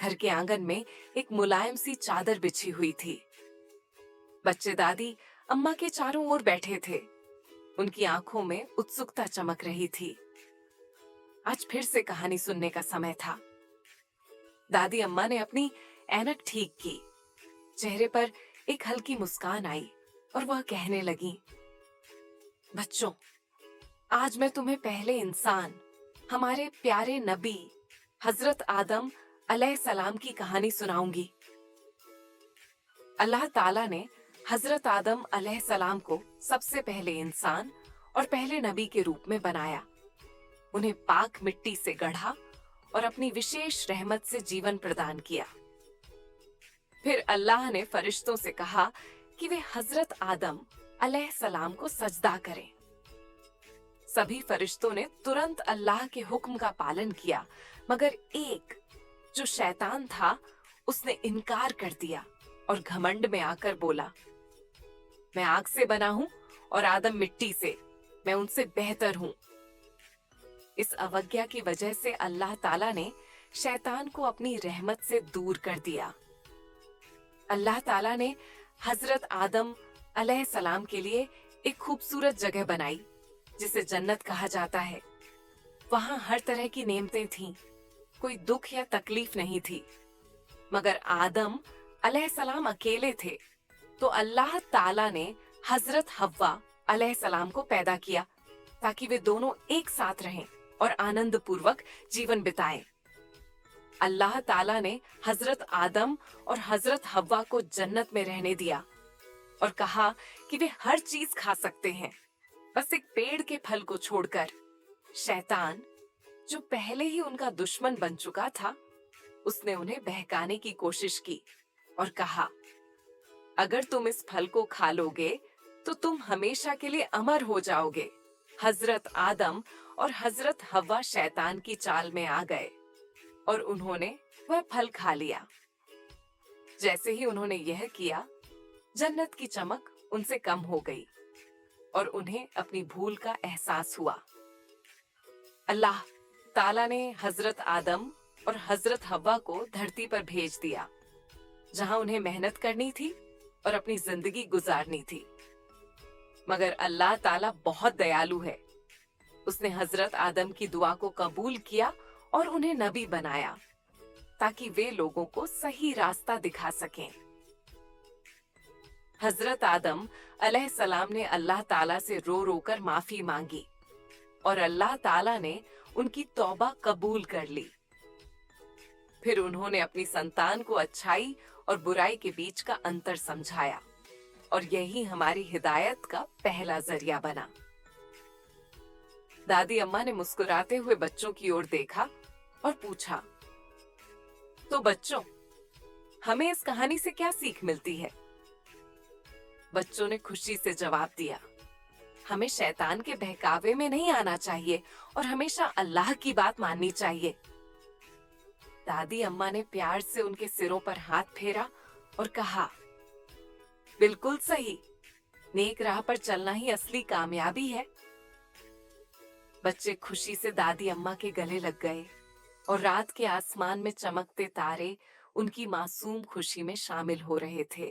घर के आंगन में एक मुलायम सी चादर बिछी हुई थी। बच्चे दादी अम्मा के चारों ओर बैठे थे। उनकी आंखों में उत्सुकता चमक रही थी। आज फिर से कहानी सुनने का समय था। दादी अम्मा ने अपनी ऐनक ठीक की। चेहरे पर एक हल्की मुस्कान आई और वह कहने लगी, बच्चों, आज मैं तुम्हें पहले इंसान, हमारे प्यारे नबी हजरत आदम अलैहिस्सलाम की कहानी सुनाऊंगी। अल्लाह ताला ने हजरत आदम अलैहिस्सलाम को सबसे पहले इंसान और पहले नबी के रूप में बनाया। उन्हें पाक मिट्टी से गढ़ा और अपनी विशेष रहमत से जीवन प्रदान किया। फिर अल्लाह ने फरिश्तों से कहा कि वे हजरत आदम अलैहिस्सलाम को सजदा करें। सभी फरिश्तों ने तुरंत अल्लाह के हुक्म का पालन किया, मगर एक जो शैतान था उसने इनकार कर दिया और घमंड में आकर बोला, मैं आग से बना हूं और आदम मिट्टी से, मैं उनसे बेहतर हूं। इस अवज्ञा की वजह से अल्लाह ताला ने शैतान को अपनी रहमत से दूर कर दिया। अल्लाह ताला ने हजरत आदम अलैहिस्सलाम के लिए एक खूबसूरत जगह बनाई जिसे जन्नत कहा जाता है। वहां हर तरह की नेमतें थीं, कोई दुख या तकलीफ नहीं थी। मगर आदम अलैहिस्सलाम अकेले थे, तो अल्लाह ताला ने हजरत हव्वा अलैहिस्सलाम को पैदा किया ताकि वे दोनों एक साथ रहें और आनंद पूर्वक जीवन बिताएं। अल्लाह ताला ने हजरत आदम और हजरत हव्वा को जन्नत में रहने दिया और कहा कि वे हर चीज खा सकते हैं, बस एक पेड़ के फल को छोड़कर। शैतान, जो पहले ही उनका दुश्मन बन चुका था, उसने उन्हें बहकाने की कोशिश की और कहा, अगर तुम इस फल को खा लोगे तो तुम हमेशा के लिए अमर हो जाओगे। हजरत आदम और हजरत हव्वा शैतान की चाल में आ गए और उन्होंने वह फल खा लिया। जैसे ही उन्होंने यह किया, जन्नत की चमक उनसे कम हो गई और उन्हें अपनी भूल का एहसास हुआ। अल्लाह ताला ने हजरत आदम और हजरत हव्वा को धरती पर भेज दिया, जहां उन्हें मेहनत करनी थी और अपनी जिंदगी गुजारनी थी। मगर अल्लाह ताला बहुत दयालु है। उसने हजरत आदम की दुआ को कबूल किया और उन्हें नबी बनाया ताकि वे लोगों को सही रास्ता दिखा सकें। हजरत आदम अलैहिस्सलाम ने अल्लाह ताला से रो रो कर माफी मांगी और अल्लाह ताला ने उनकी तौबा कबूल कर ली। फिर उन्होंने अपनी संतान को अच्छाई और बुराई के बीच का अंतर समझाया और यही हमारी हिदायत का पहला जरिया बना। दादी अम्मा ने मुस्कुराते हुए बच्चों की ओर देखा और पूछा, तो बच्चों, हमें इस कहानी से क्या सीख मिलती है? बच्चों ने खुशी से जवाब दिया, हमें शैतान के बहकावे में नहीं आना चाहिए और हमेशा अल्लाह की बात माननी चाहिए। दादी अम्मा ने प्यार से उनके सिरों पर हाथ फेरा और कहा, बिल्कुल सही, नेक राह पर चलना ही असली कामयाबी है। बच्चे खुशी से दादी अम्मा के गले लग गए और रात के आसमान में चमकते तारे उनकी मासूम खुशी में शामिल हो रहे थे।